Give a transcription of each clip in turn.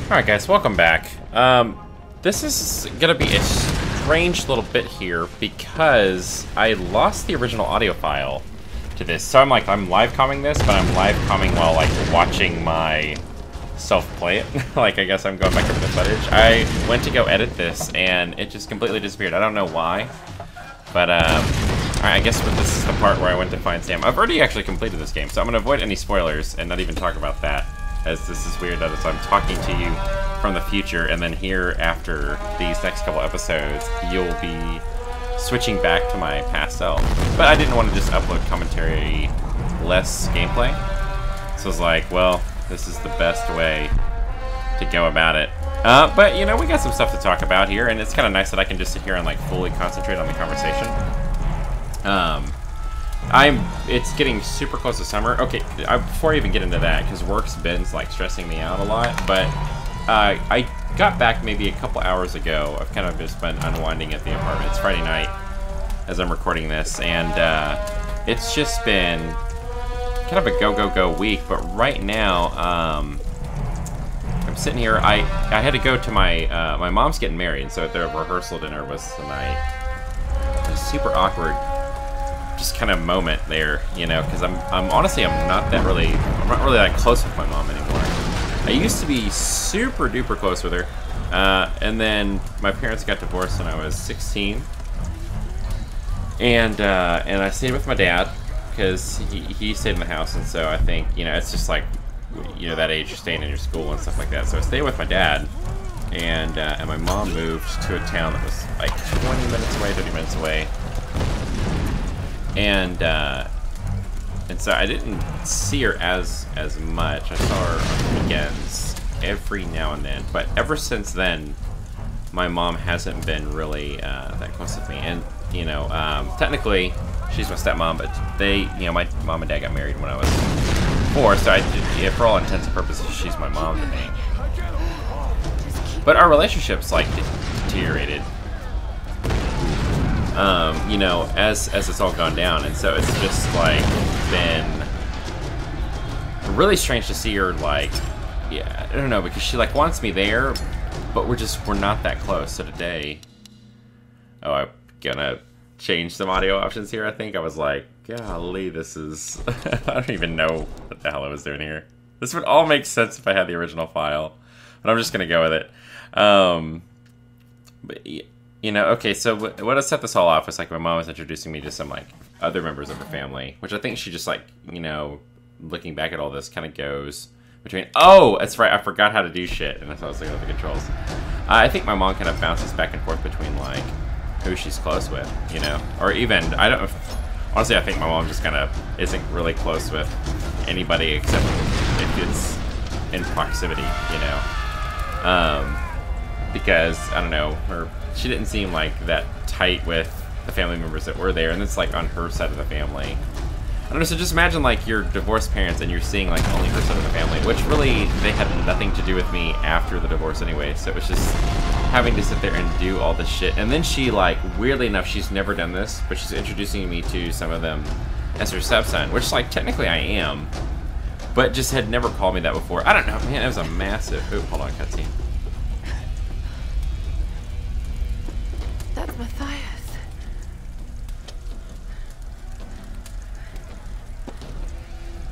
Alright guys, welcome back. This is gonna be a strange little bit here because I lost the original audio file to this. So I'm live comming this, but I'm live comming while watching my self play it. I guess I'm going back over the footage. I went to go edit this and it just completely disappeared. I don't know why. But alright, I guess this is the part where I went to find Sam. I've already actually completed this game, so I'm gonna avoid any spoilers and not even talk about that. As this is weird that I'm talking to you from the future, and then here after these next couple episodes, you'll be switching back to my past self. But I didn't want to just upload commentary less gameplay. So I was like, well, this is the best way to go about it. But, you know, we got some stuff to talk about here, and it's kind of nice that I can just sit here and, fully concentrate on the conversation. It's getting super close to summer. Okay, before I even get into that, because work's been, stressing me out a lot, but I got back maybe a couple hours ago. I've kind of just been unwinding at the apartment. It's Friday night as I'm recording this, and it's just been kind of a go week, but right now, I'm sitting here. I had to go to my mom's getting married, and so their rehearsal dinner was tonight. It was super awkward. Just kind of moment there, you know, because I'm honestly not really that close with my mom anymore. I used to be super duper close with her, and then my parents got divorced when I was 16, and I stayed with my dad because he stayed in the house, and so I think, you know, it's just you know, that age you're staying in your school and stuff like that. So I stayed with my dad, and my mom moved to a town that was 20 minutes away, 30 minutes away. And so I didn't see her as much. I saw her on weekends every now and then. But ever since then, my mom hasn't been really that close with me. And, you know, technically, she's my stepmom, but you know, my mom and dad got married when I was 4. So for all intents and purposes, she's my mom to me. But our relationship's, deteriorated. You know, as it's all gone down, and so it's just been really strange to see her yeah, I don't know, because she wants me there, but we're not that close. So today, I'm gonna change some audio options here. I think I was golly, this is I don't even know what the hell I was doing here. This would all make sense if I had the original file, but I'm just gonna go with it. But you know, okay, so what I set this all off was my mom was introducing me to some other members of her family, which I think she just you know, looking back at all this kind of goes between, oh, that's right, I forgot how to do shit, and that's how I was looking at the controls. I think my mom kind of bounces back and forth between who she's close with, you know, or even, honestly I think my mom just kind of isn't really close with anybody except if it's in proximity, you know, because, I don't know, she didn't seem that tight with the family members that were there, and it's on her side of the family. I don't know, so just imagine your divorced parents and you're seeing only her side of the family, which really, they had nothing to do with me after the divorce anyway, so it was just having to sit there and do all this shit. And then she, weirdly enough, she's never done this, but she's introducing me to some of them as her stepson, which, technically I am, but just had never called me that before. I don't know, man, it was a massive, oop, hold on, cutscene. That's Matthias.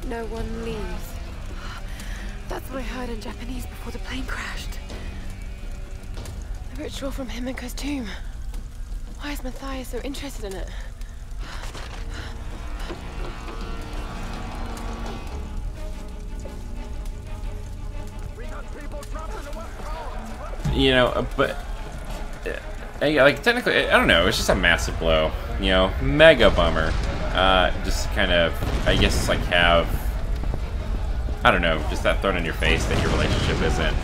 No one leaves. That's what I heard in Japanese before the plane crashed. The ritual from Himiko's tomb. Why is Matthias so interested in it? You know, but technically, I don't know, it's just a massive blow, you know, mega bummer. Just kind of, I guess, have, I don't know, just that thrown in your face that your relationship isn't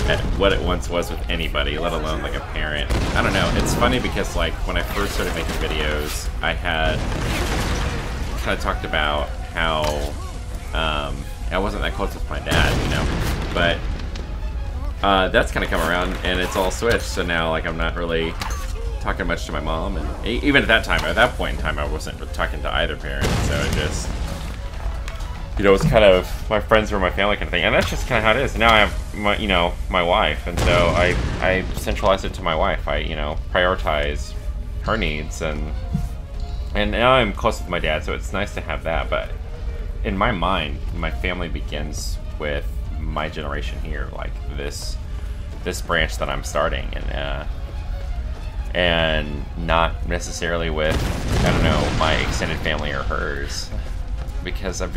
at what it once was with anybody, let alone a parent. I don't know, it's funny because when I first started making videos, I had kind of talked about how I wasn't that close with my dad, you know, but that's kind of come around and it's all switched, so now I'm not really talking much to my mom, and even at that point in time I wasn't talking to either parent, so it just you know, it's kind of my friends or my family kind of thing, and that's just kind of how it is. Now I have my, you know, my wife, and so I centralize it to my wife. I, you know, prioritize her needs, and now I'm close with my dad, so it's nice to have that. But in my mind, my family begins with my generation here, like this branch that I'm starting, and not necessarily with, I don't know, my extended family or hers, because I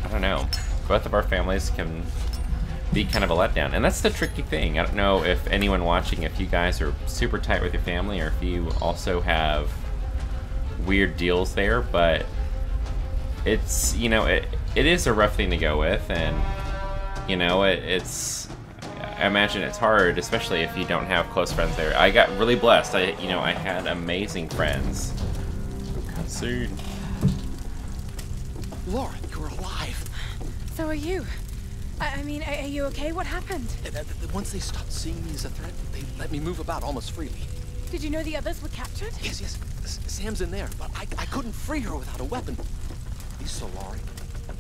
don't know, both of our families can be kind of a letdown, and that's the tricky thing. I don't know if anyone watching, if you guys are super tight with your family, or if you also have weird deals there, but it's, you know, it is a rough thing to go with, and, you know, I imagine it's hard, especially if you don't have close friends there. I got really blessed. I had amazing friends. Cutscene. Lara, you're alive. So are you. I mean, are you okay? What happened? Once they stopped seeing me as a threat, they let me move about almost freely. Did you know the others were captured? Yes. Sam's in there, but I couldn't free her without a weapon. These Solari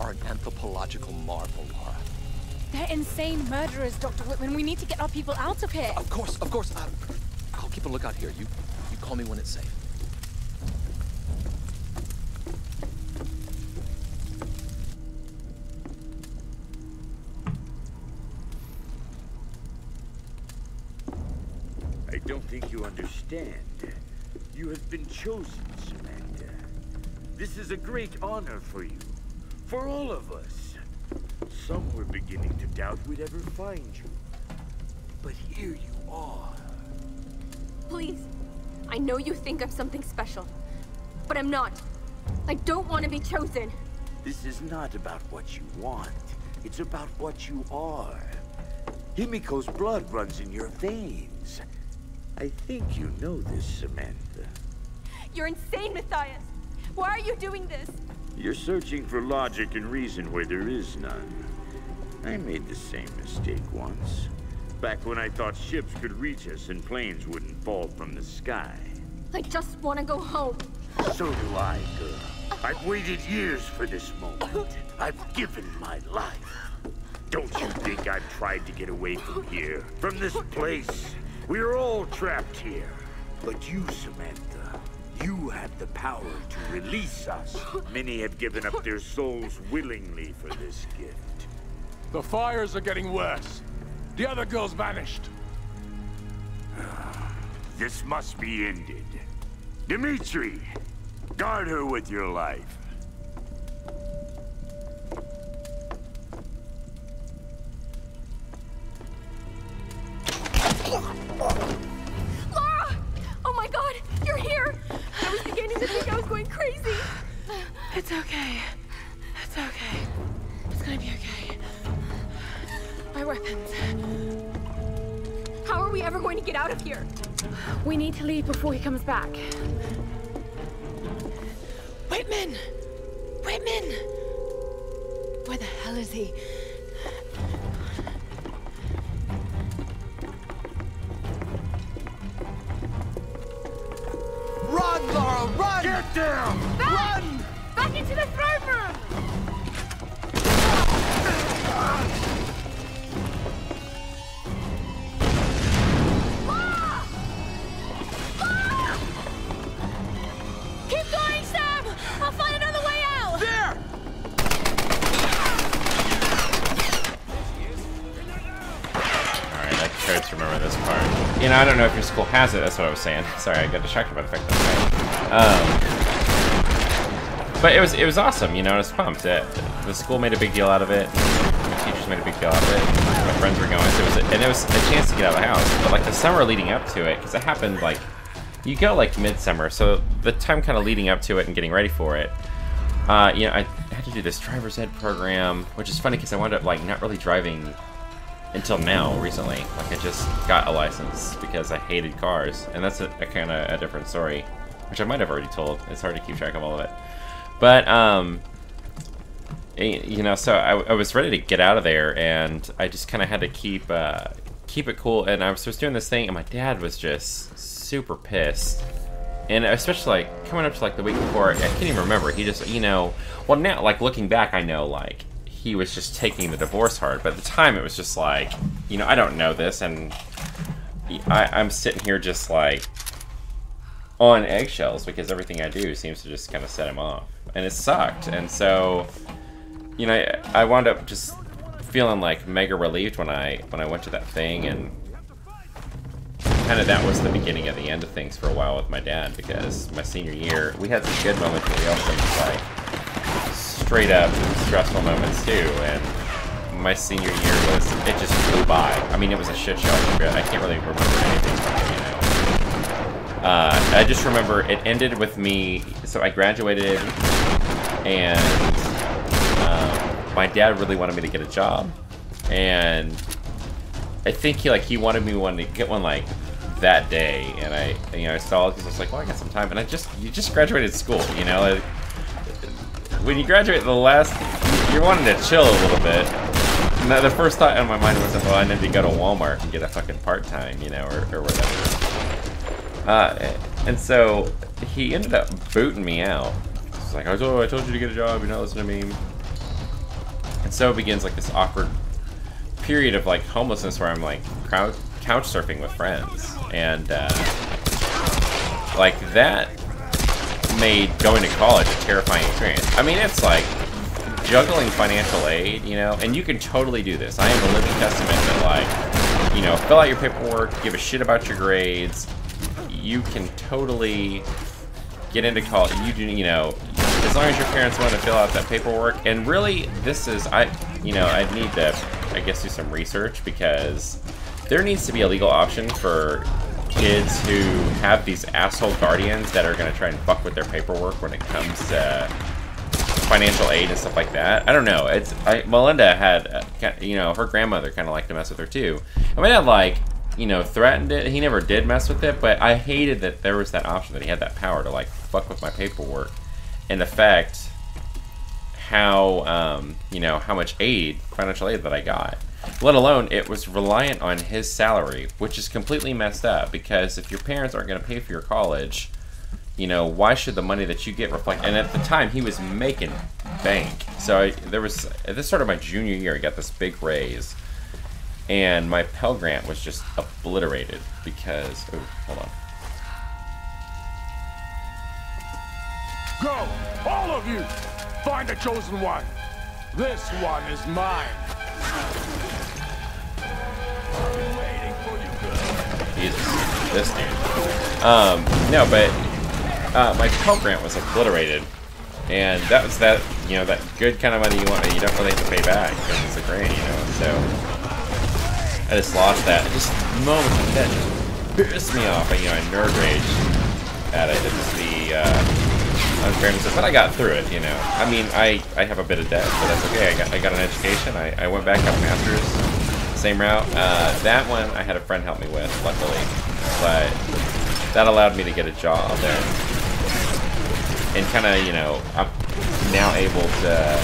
are an anthropological marvel, Lara. They're insane murderers, Dr. Whitman. We need to get our people out of here. Of course. I'll keep a lookout here. You call me when it's safe. I don't think you understand. You have been chosen, Samantha. This is a great honor for you. For all of us. Some were beginning to doubt we'd ever find you. But here you are. Please. I know you think I'm something special. But I'm not. I don't want to be chosen. This is not about what you want. It's about what you are. Himiko's blood runs in your veins. I think you know this, Samantha. You're insane, Matthias. Why are you doing this? You're searching for logic and reason where there is none. I made the same mistake once. Back when I thought ships could reach us and planes wouldn't fall from the sky. I just want to go home. So do I, girl. I've waited years for this moment. I've given my life. Don't you think I've tried to get away from here? From this place? We're all trapped here. But you, Samantha, you have the power to release us. Many have given up their souls willingly for this gift. The fires are getting worse. The other girl's vanished. This must be ended. Dimitri, guard her with your life. Lara! Oh my god, you're here! I was beginning to think I was going crazy. It's okay. It's okay. It's gonna be okay. My weapons. How are we ever going to get out of here? We need to leave before he comes back. Whitman! Whitman! Where the hell is he? Run, Lara, run! Get down! Run! Back into the throne room! Keep going, Sam! I'll find another way out! There! Alright, I tried to remember this part. You know, I don't know if your school has it, that's what I was saying. Sorry, I got distracted by the fact that but it was awesome, you know, I was pumped. The school made a big deal out of it. My teachers made a big deal out of it. My friends were going, so it was a chance to get out of the house. But like the summer leading up to it, because it happened like, you go like midsummer, so the time kind of leading up to it and getting ready for it, you know, I had to do this driver's ed program, which is funny because I wound up like not really driving until now, recently. Like I just got a license because I hated cars, and that's a kind of a different story, which I might have already told. It's hard to keep track of all of it. But, you know, so I was ready to get out of there, and I just kind of had to keep it cool, and I was just doing this thing, and my dad was just super pissed. And especially, like, coming up to, like, the week before, I can't even remember, he just, you know, well, now, like, looking back, I know, like, he was just taking the divorce hard. But at the time, it was just like, you know, I don't know this, and I'm sitting here just like on eggshells because everything I do seems to just kind of set him off, and it sucked. And so, you know, I wound up just feeling like mega relieved when I went to that thing, and kind of that was the beginning of the end of things for a while with my dad, because my senior year we had some good moments, but we also had like straight up stressful moments too. And my senior year it just flew by. I mean, it was a shit show. I can't really remember anything from it, you know. I just remember it ended with me. So I graduated, and my dad really wanted me to get a job, and I think he wanted me to get one like that day, and I saw it because I was like, well, I got some time, and you just graduated school, you know. Like, when you graduate you're wanting to chill a little bit. And the first thought in my mind was, well, I need to go to Walmart and get a fucking part-time, you know, or whatever. And so he ended up booting me out. He's like, I told you to get a job, you're not listening to me. And so it begins like this awkward period of like homelessness where I'm like couch surfing with friends, and like that made going to college a terrifying experience. I mean, it's like juggling financial aid, you know, and you can totally do this. I am a living testament that, like, you know, fill out your paperwork, give a shit about your grades. You can totally get into college. You know, as long as your parents want to fill out that paperwork. And really, this is, I need to, I guess, do some research, because there needs to be a legal option for kids who have these asshole guardians that are going to try and fuck with their paperwork when it comes to financial aid and stuff like that. I don't know. Melinda had, you know, her grandmother kind of liked to mess with her too. And my dad, like, you know, threatened it. He never did mess with it, but I hated that there was that option, that he had that power to, like, fuck with my paperwork and affect how, you know, how much financial aid that I got. Let alone, it was reliant on his salary, which is completely messed up, because if your parents aren't going to pay for your college, you know, why should the money that you get reflect? And at the time, he was making bank. So this sort of my junior year, I got this big raise, and my Pell Grant was just obliterated because, oh, hold on. Go, all of you, find the chosen one. This one is mine. I've been waiting for you, girl. Jesus, this dude. No, but my Pell Grant was obliterated, and that was that, you know, that good kind of money you want. You don't really have to pay back because it's a grant, you know. So I just lost that. Just moments like that just pissed me off. You know, I nerd raged at it. It was the unfairness, but I got through it. You know, I mean, I have a bit of debt, but that's okay. I got an education. I went back, got a master's, same route. That one I had a friend help me with, luckily, but that allowed me to get a job there, and kind of, you know, I'm now able to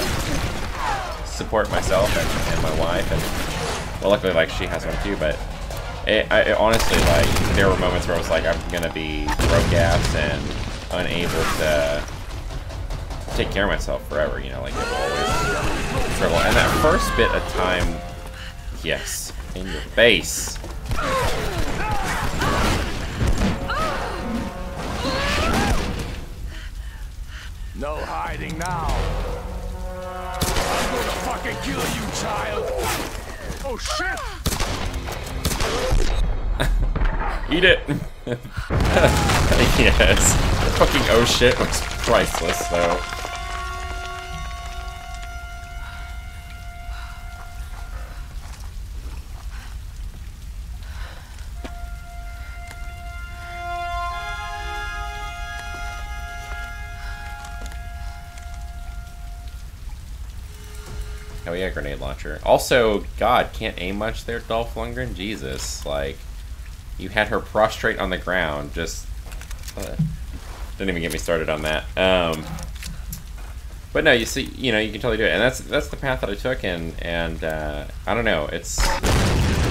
support myself and my wife, and well, luckily, like, she has one too. But I honestly, like, there were moments where I was like, I'm gonna be broke ass and unable to take care of myself forever, you know, like, it will always struggle. And that first bit of time, yes, in your face. No hiding now. I'm gonna fucking kill you, child. Oh shit! Eat it. Yes. The fucking oh shit was priceless, though. Oh yeah, grenade launcher. Also, God, can't aim much there, Dolph Lundgren. Jesus, like, you had her prostrate on the ground. Just didn't even get me started on that. But no, you see, you know, you can totally do it, and that's the path that I took, and I don't know, it's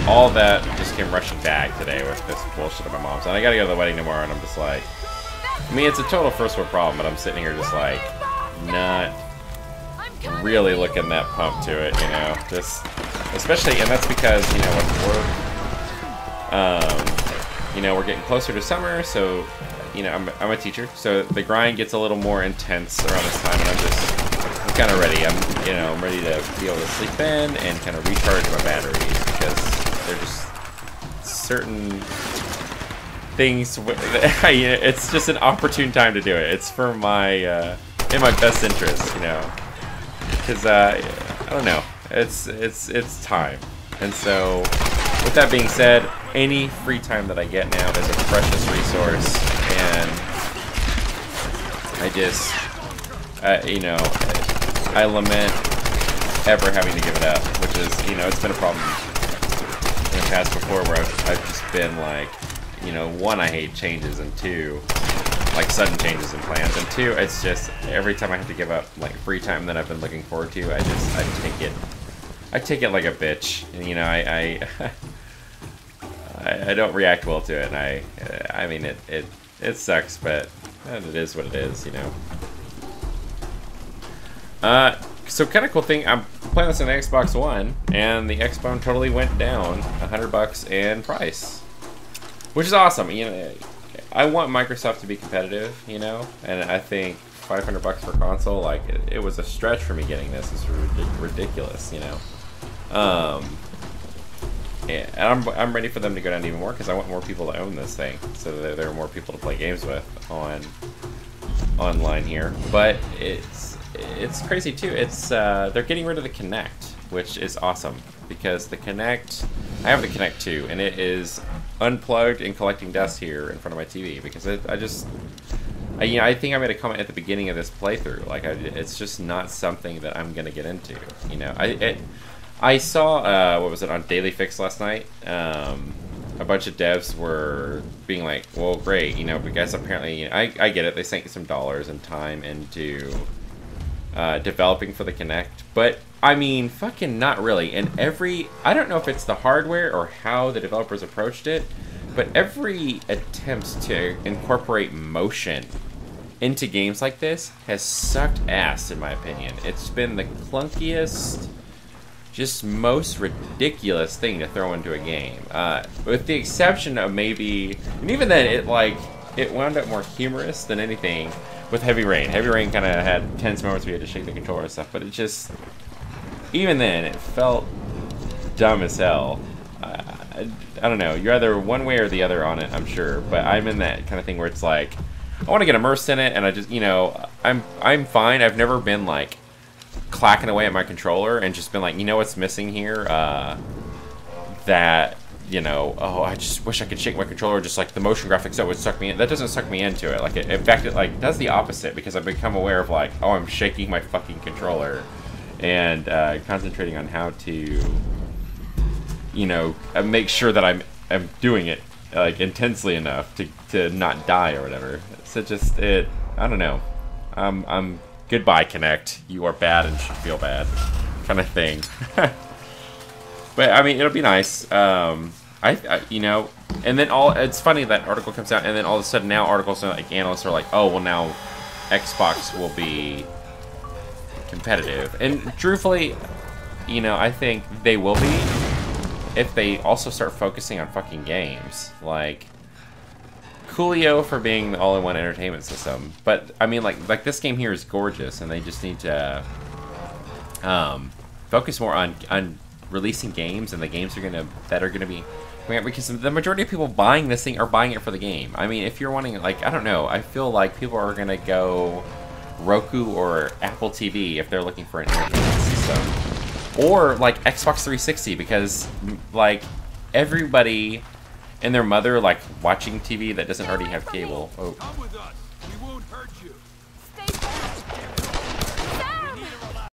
all that just came rushing back today with this bullshit at my mom's, and I gotta go to the wedding tomorrow, and I'm just like, I mean, it's a total first world problem, but I'm sitting here just like, not really looking that pumped to it, you know, just especially, and that's because, you know, with work, you know, we're getting closer to summer, so, you know, I'm a teacher, so the grind gets a little more intense around this time, and I'm kind of ready. I'm ready to be able to sleep in and kind of recharge my batteries, because they're just certain things. It's just an opportune time to do it. It's for my in my best interest, you know, because I don't know. It's time, and so with that being said, any free time that I get now is a precious resource, and I just you know, I lament ever having to give it up, which is, you know, it's been a problem in the past before where I've just been like, you know, one, I hate changes, and two, like sudden changes in plans, and two, it's just every time I have to give up like free time that I've been looking forward to, I take it like a bitch, and you know, I don't react well to it, and I mean it sucks, but it is what it is, you know. So kind of cool thing, I'm playing this on the Xbox One, and the Xbone totally went down $100 in price, which is awesome. You know, I want Microsoft to be competitive, you know, and I think $500 for console, like it was a stretch for me getting this. It's ridiculous, you know. And I'm ready for them to go down even more, because I want more people to own this thing, so that there are more people to play games with online here. But it's crazy too. It's they're getting rid of the Kinect, which is awesome, because the Kinect, I have the Kinect too, and it is unplugged and collecting dust here in front of my TV, because you know, I think I made a comment at the beginning of this playthrough, like it's just not something that I'm gonna get into, you know. I saw what was it on Daily Fix last night? A bunch of devs were being like, well, great, you know, because apparently, you know, I get it, they sank some dollars and time into developing for the Kinect, but I mean, fucking not really. And I don't know if it's the hardware or how the developers approached it, but every attempt to incorporate motion into games like this has sucked ass, in my opinion. It's been the clunkiest, just most ridiculous thing to throw into a game, with the exception of maybe, and even then, it wound up more humorous than anything with Heavy Rain. Heavy Rain kind of had tense moments where you had to shake the controller and stuff, but it just, even then, it felt dumb as hell. I don't know, you're either one way or the other on it, I'm sure, but I'm in that kind of thing where it's like, I want to get immersed in it, and I just, you know, I'm fine. I've never been like clacking away at my controller and just been like, you know what's missing here? That, you know, oh, I just wish I could shake my controller, just like the motion graphics, that would suck me in. That doesn't suck me into it. Like, in fact, it like does the opposite, because I've become aware of like, oh, I'm shaking my fucking controller, and concentrating on how to, you know, make sure that I'm doing it like intensely enough to not die or whatever. So just I don't know. I'm goodbye, Kinect. You are bad and should feel bad, kind of thing. But I mean, it'll be nice. I you know, and then it's funny that article comes out, and then all of a sudden now articles are like, analysts are like, oh well, now Xbox will be competitive, and truthfully, you know, I think they will be if they also start focusing on fucking games. Like, coolio for being the all-in-one entertainment system, but I mean, like this game here is gorgeous, and they just need to focus more on releasing games, and the games that are gonna be coming out, because the majority of people buying this thing are buying it for the game. I mean, if you're wanting, like, I don't know, I feel like people are gonna go Roku or Apple TV if they're looking for an entertainment system, or like Xbox 360, because like everybody and their mother like watching TV that doesn't already have cable. Oh. Come with us. We won't hurt you.